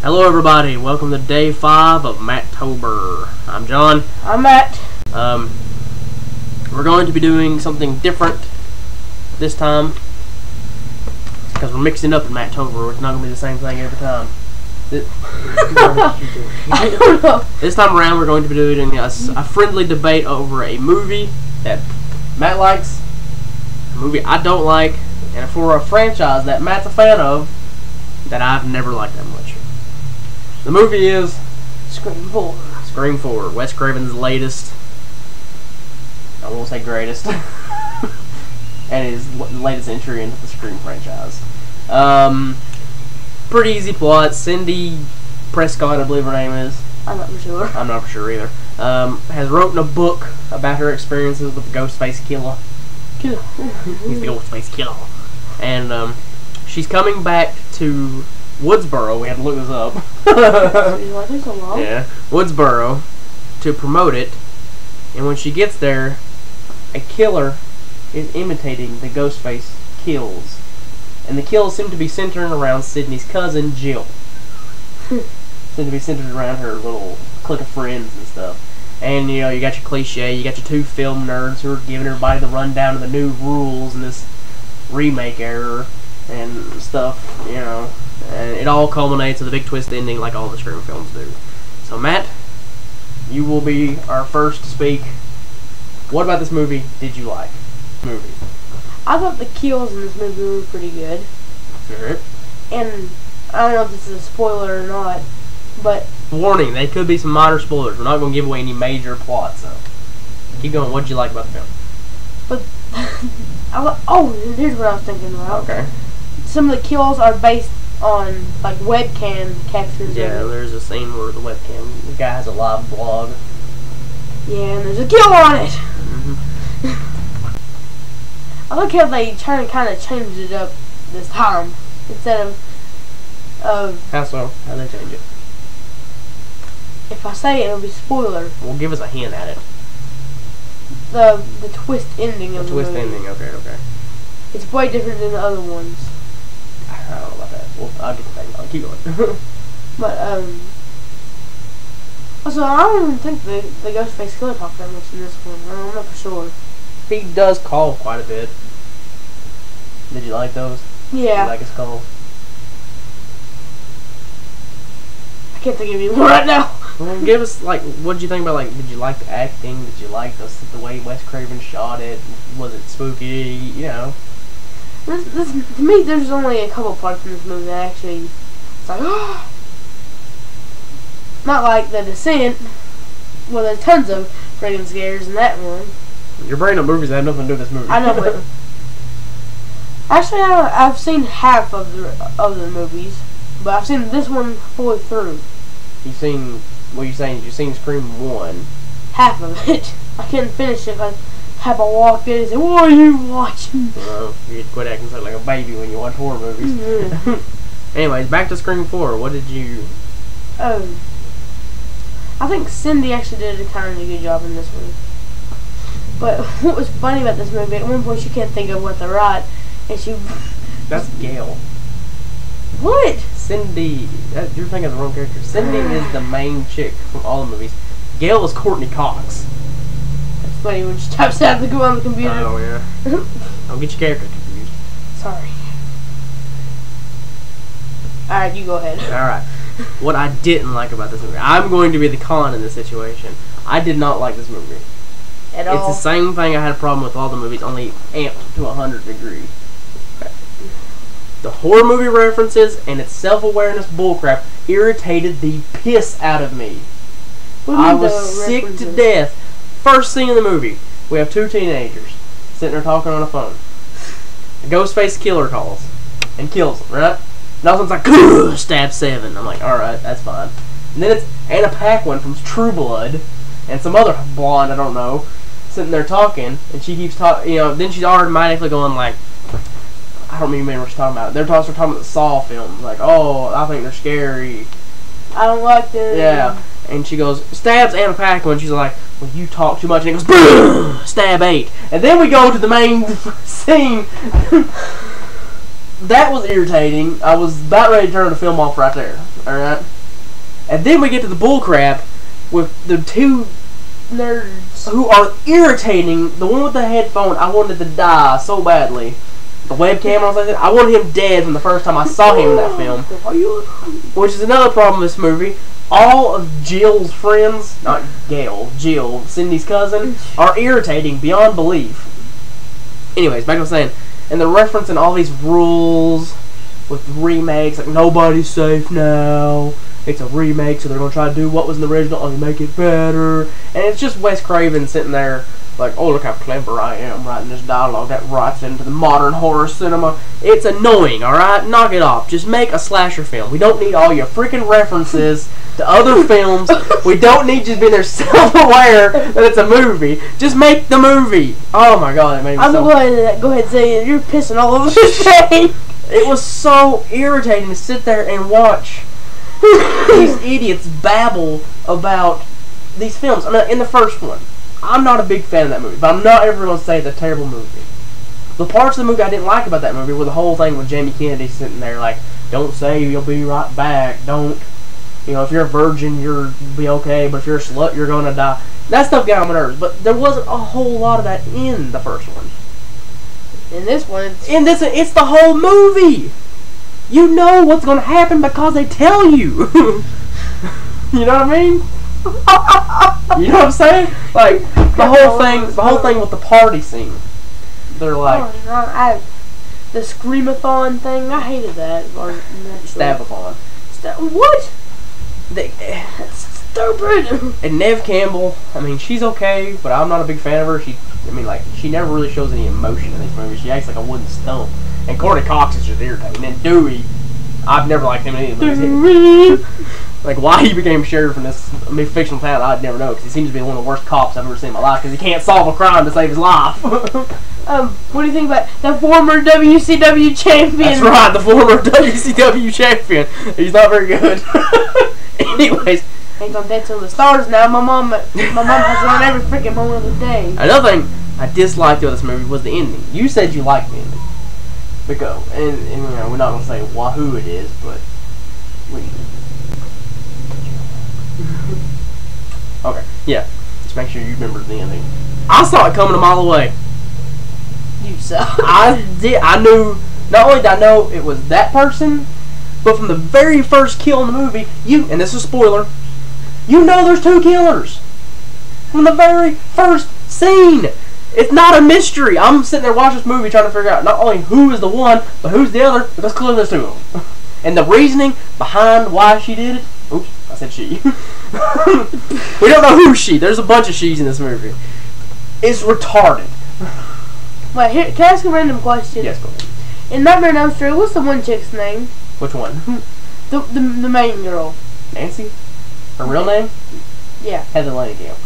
Hello everybody, welcome to day 5 of Matt-tober. I'm John. I'm Matt. We're going to be doing something different this time because we're mixing up in Matt-tober. It's not going to be the same thing every time. I don't know. This time around we're going to be doing a friendly debate over a movie that Matt likes, a movie I don't like, and for a franchise that Matt's a fan of that I've never liked that much. The movie is Scream 4. Scream 4, Wes Cravens' latest, I won't say greatest, and his latest entry into the Scream franchise. Pretty easy plot. Cindy Prescott, I believe her name is. I'm not for sure. I'm not for sure either. Has written a book about her experiences with the Ghostface Killer. He's the Ghostface Killer. And she's coming back to Woodsboro. We had to look this up. Yeah, Woodsboro, to promote it. And when she gets there, a killer is imitating the Ghostface kills. And the kills seem to be centering around Sydney's cousin, Jill. Seem to be centered around her little clique of friends and stuff. And, you know, you got your cliche, you got your two film nerds who are giving everybody the rundown of the new rules in this remake era and stuff, you know. And it all culminates with a big twist ending like all the Scream films do. So, Matt, you will be our first to speak. What about this movie did you like? I thought the kills in this movie were pretty good. Sure. And I don't know if this is a spoiler or not, but warning, they could be some minor spoilers. We're not going to give away any major plots, so keep going. What did you like about the film? But here's what I was thinking about. Okay. Some of the kills are based on like webcam captures. Yeah, there's a scene where the guy has a live vlog. Yeah, and there's a kill on it. Mm-hmm. I like how they kind of changed it up this time instead of. How so? How they change it? If I say it, it'll be spoiler. Well, give us a hint at it. The twist ending of the movie. The twist ending. Okay. It's way different than the other ones. I don't know about that. Well, I'll get the thing on. Keep going. But also I don't even think the Ghostface Killer talked that much in this one. I'm not for sure. He does call quite a bit. Did you like those? Yeah. Did you like his call? I can't think of any more right now. Well, give us, like, what did you think about, like, did you like the acting? Did you like the way Wes Craven shot it? Was it spooky? You know? To me, there's only a couple parts in this movie that actually, it's like, not like The Descent. Well, there's tons of friggin' scares in that one. You're bringing up movies that have nothing to do with this movie. I know, but actually, I've seen half of the movies, but I've seen this one fully through. You've seen, what are you saying? You've seen Scream 1. Half of it. I couldn't finish it because Papa walked in and said, "What are you watching?" Well, you quit acting like a baby when you watch horror movies. Mm-hmm. Anyways, back to Scream 4. What did you... I think Cindy actually did a kind of a good job in this one. But what was funny about this movie, at one point she can't think of what to write, and she... That's Gail. What? Cindy... You're thinking of the wrong character. Cindy is the main chick from all the movies. Gail is Courtney Cox. That's funny when she types out the go on the computer. Oh, yeah. Don't get your character confused. Sorry. Alright, you go ahead. Alright. What I didn't like about this movie. I'm going to be the con in this situation. I did not like this movie. At all? It's the same thing I had a problem with all the movies, only amped to 100 degrees. The horror movie references and its self-awareness bullcrap irritated the piss out of me. I was sick to death. First scene in the movie, we have two teenagers sitting there talking on a phone. Ghostface Killer calls and kills him, right? And all of a sudden it's like, stab 7. I'm like, alright, that's fine. And then it's Anna Paquin from True Blood and some other blonde, I don't know, sitting there talking, and she keeps talking, you know, then she's automatically going like, I don't even remember what she's talking about. They're talking about the Saw films, like, oh, I think they're scary. I don't like them. Yeah. And she goes, stabs Anna Paquin. She's like, well, you talk too much. And it goes, boom, stab 8. And then we go to the main scene. That was irritating. I was about ready to turn the film off right there. Alright? And then we get to the bullcrap with the two nerds who are irritating. The one with the headphone, I wanted to die so badly. The webcam, I wanted him dead from the first time I saw him in that film. Which is another problem with this movie. All of Jill's friends, not Gail, Jill, Cindy's cousin, are irritating beyond belief. Anyways, back to what I was saying. And they're referencing all these rules with remakes, like nobody's safe now. It's a remake, so they're going to try to do what was in the original and make it better. And it's just Wes Craven sitting there like, oh, look how clever I am writing this dialogue that writes into the modern horror cinema. It's annoying, alright? Knock it off. Just make a slasher film. We don't need all your freaking references to other films. We don't need you to be there self-aware that it's a movie. Just make the movie. Oh my god, it made me I'm going to go ahead and say you're pissing all over this thing. It was so irritating to sit there and watch these idiots babble about these films. I mean, in the first one, I'm not a big fan of that movie, but I'm not ever going to say it's a terrible movie. The parts of the movie I didn't like about that movie were the whole thing with Jamie Kennedy sitting there like, don't say you'll be right back, don't, you know, if you're a virgin, you'll be okay, but if you're a slut, you're going to die. That stuff got on my nerves, but there wasn't a whole lot of that in the first one. In this one, it's the whole movie. You know what's going to happen because they tell you. You know what I mean? You know what I'm saying? Like the whole thing with the party scene. They're like, the Screamathon thing. I hated that. Stabathon. What? That's stupid. And Neve Campbell. I mean, she's okay, but I'm not a big fan of her. She never really shows any emotion in these movies. She acts like a wooden stump. And Courtney Cox is just irritating. And Dewey, I've never liked him in any of the movies. Like, why he became sheriff in this fictional town, I'd never know, because he seems to be one of the worst cops I've ever seen in my life, because he can't solve a crime to save his life. What do you think about the former WCW champion? That's right, the former WCW champion. He's not very good. Anyways. He's on Dead to the Stars now. My mom has run every freaking moment of the day. Another thing I disliked about this movie was the ending. You said you liked the ending. Because, and you know, we're not going to say wahoo it is, but we okay, yeah. Just make sure you remember the ending. I saw it coming a mile away. You saw. I did. I knew. Not only did I know it was that person, but from the very first kill in the movie, and this is a spoiler, you know there's 2 killers from the very first scene. It's not a mystery. I'm sitting there watching this movie trying to figure out not only who is the one, but who's the other, because clearly there's 2 of them. And the reasoning behind why she did it. Oops, I said she. We don't know who's she. There's a bunch of she's in this movie. It's retarded. Wait, here, can I ask a random question? Yes, go ahead. In Nightmare on Elm Street, what's the one chick's name? Which one? The main girl. Nancy? Her real name? Yeah. Heather Langenkamp.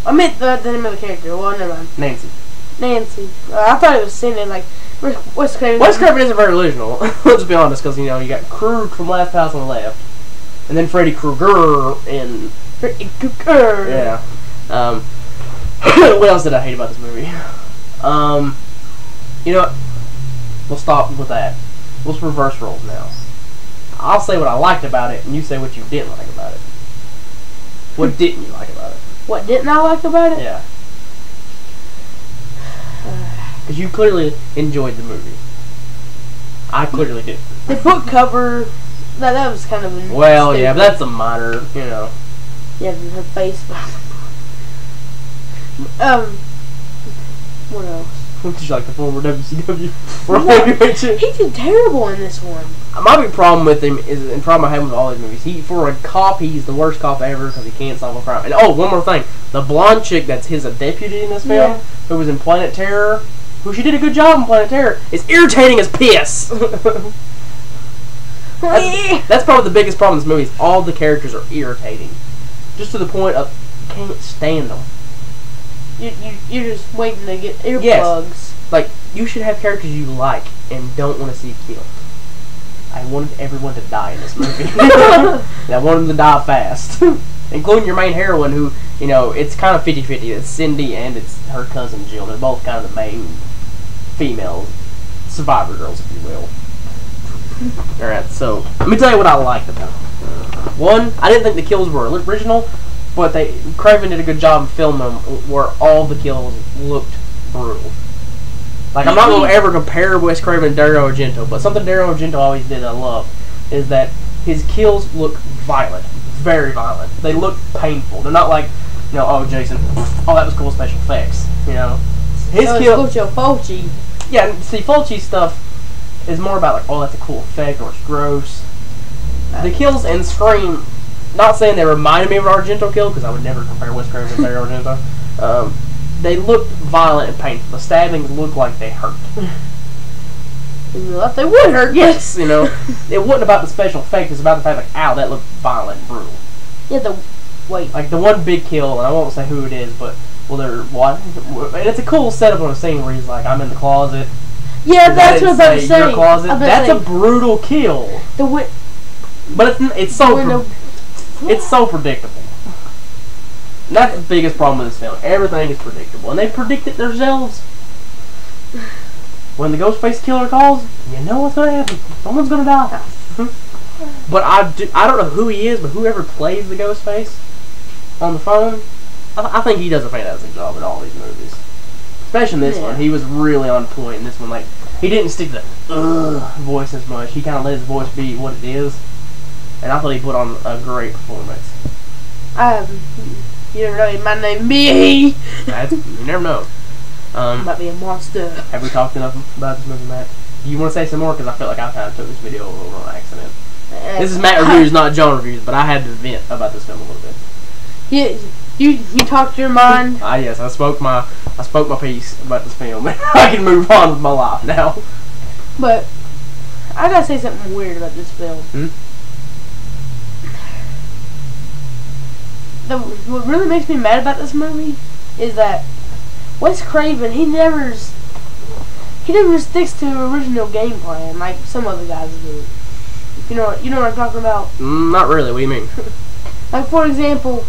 I meant the name of the character. Well, never mind. Nancy. I thought it was Cindy, like, Wes Craven. Wes Craven isn't very original. Let's be honest, because, you know, you got Krug from Last House on the Left. And then Freddy Krueger and... Freddy Krueger. Yeah. What else did I hate about this movie? You know what? We'll stop with that. Let's reverse roles now. I'll say what I liked about it, and you say what you didn't like about it. What didn't you like about it? What didn't I like about it? Yeah. Because you clearly enjoyed the movie. I clearly did. The book cover, that was kind of... Well, stupid. yeah, but that's a minor, you know. Yeah, her face. What else? She's like the former WCW He did terrible in this one. My big problem with him is, and problem I have with all his movies, for a cop, he's the worst cop ever because he can't solve a crime. And oh, one more thing, the blonde chick that's his deputy in this film, who was in Planet Terror, who she did a good job in Planet Terror, is irritating as piss. That's probably the biggest problem in this movie. Is all the characters are irritating, just to the point of can't stand them. You're just waiting to get earplugs. Yes. Like, you should have characters you like and don't want to see killed. I wanted everyone to die in this movie. And I wanted them to die fast. Including your main heroine, who, you know, it's kind of 50-50. It's Cindy and it's her cousin Jill. They're both kind of the main female survivor girls, if you will. Alright, so let me tell you what I liked about it. One, I didn't think the kills were original, but Craven did a good job of filming them where all the kills looked brutal. Like, I'm not going to ever compare Wes Craven to Dario Argento, but something Dario Argento always did I love is that his kills look violent. Very violent. They look painful. They're not like, you know, oh, Jason, oh, that was cool special effects. You know? His kills... Fulci. Yeah, see, Fulci stuff is more about, like, oh, that's a cool effect, or it's gross. The kills in Scream, not saying they reminded me of an Argento kill, because I would never compare Wes Craven to Dario Argento. They looked violent and painful. The stabbings looked like they hurt. Well, they would hurt. Yes, you know. It wasn't about the special effect. It was about the fact, like, ow, that looked violent and brutal. Yeah, like, the one big kill, and I won't say who it is, but, well, they're, what? And it's a cool setup on a scene where he's like, I'm in the closet. Yeah, that's what I was saying. Your closet. That's a brutal kill. But it's so predictable. And that's the biggest problem with this film. Everything is predictable. And they predict it themselves. When the Ghostface killer calls, you know what's going to happen. Someone's going to die. But I don't know who he is, but whoever plays the Ghostface on the phone, I think he does a fantastic job in all these movies. Especially in this one. He was really on point in this one. Like, he didn't stick to the voice as much. He kind of let his voice be what it is. And I thought he put on a great performance. You never know, my name be. You never know. Might be a monster. Have we talked enough about this movie, Matt? Do you want to say some more? Because I feel like I kind of took this video over on accident. This is Matt Reviews, not John Reviews, but I had to vent about this film a little bit. You talked your mind. Yes, I spoke my piece about this film. I can move on with my life now. But I gotta say something weird about this film. What really makes me mad about this movie is that Wes Craven, he never sticks to the original game plan like some other guys do. You know what I'm talking about? Not really. What do you mean? Like, for example.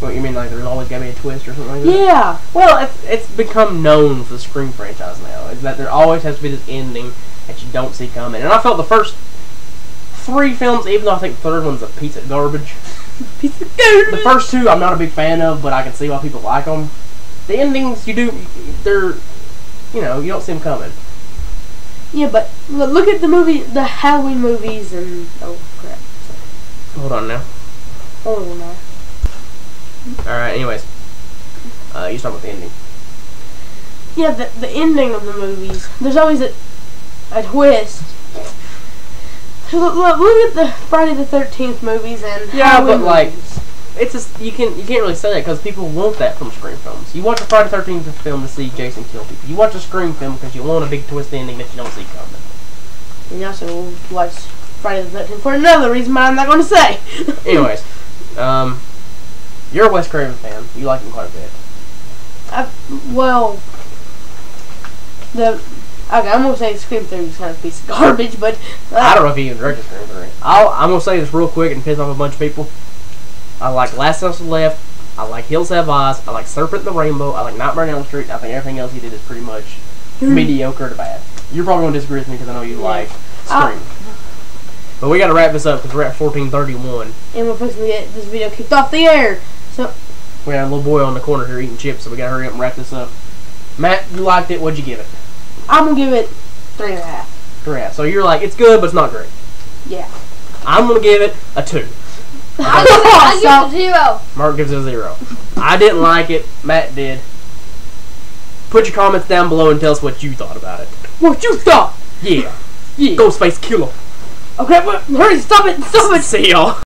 What you mean? Like there's always gotta be a twist or something like that? Yeah. Well, it's become known for the Scream franchise now. Is that there always has to be this ending that you don't see coming. And I felt the first 3 films, even though I think the third one's a piece of garbage. The first 2 I'm not a big fan of, but I can see why people like them. The endings, they're, you know, you don't see them coming. Yeah, but look at the Halloween movies and, oh crap. Sorry. Hold on now. Hold on now. Alright, anyways. You start with the ending. Yeah, the ending of the movies, there's always a twist. Look at the Friday the 13th movies and Halloween like, movies. It's just, you can't really say that because people want that from Scream films. You watch a Friday the 13th film to see Jason kill people. You watch a Scream film because you want a big twist ending that you don't see coming. And you also watch Friday the 13th for another reason, but I'm not going to say. Anyways, you're a Wes Craven fan. You like him quite a bit. Okay, I'm going to say Scream 3 is kind of a piece of garbage, but... I don't know if he even directed Scream 3. I'm going to say this real quick and piss off a bunch of people. I like Last House on the Left. I like Hills Have Eyes. I like Serpent in the Rainbow. I like Nightmare on Elm Street. I think everything else he did is pretty much mediocre to bad. You're probably going to disagree with me because I know you like Scream. But we got to wrap this up because we're at 14:31. And we're supposed to get this video kicked off the air. So we got a little boy on the corner here eating chips, so we got to hurry up and wrap this up. Matt, you liked it. What'd you give it? I'm going to give it 3.5. 3.5. So you're like, it's good, but it's not great. Yeah. I'm going to give it a 2. I give it a 0. Mark gives it a 0. I didn't like it. Matt did. Put your comments down below and tell us what you thought about it. What you thought? Yeah. Ghostface killer. Okay, but hurry, stop it. See y'all.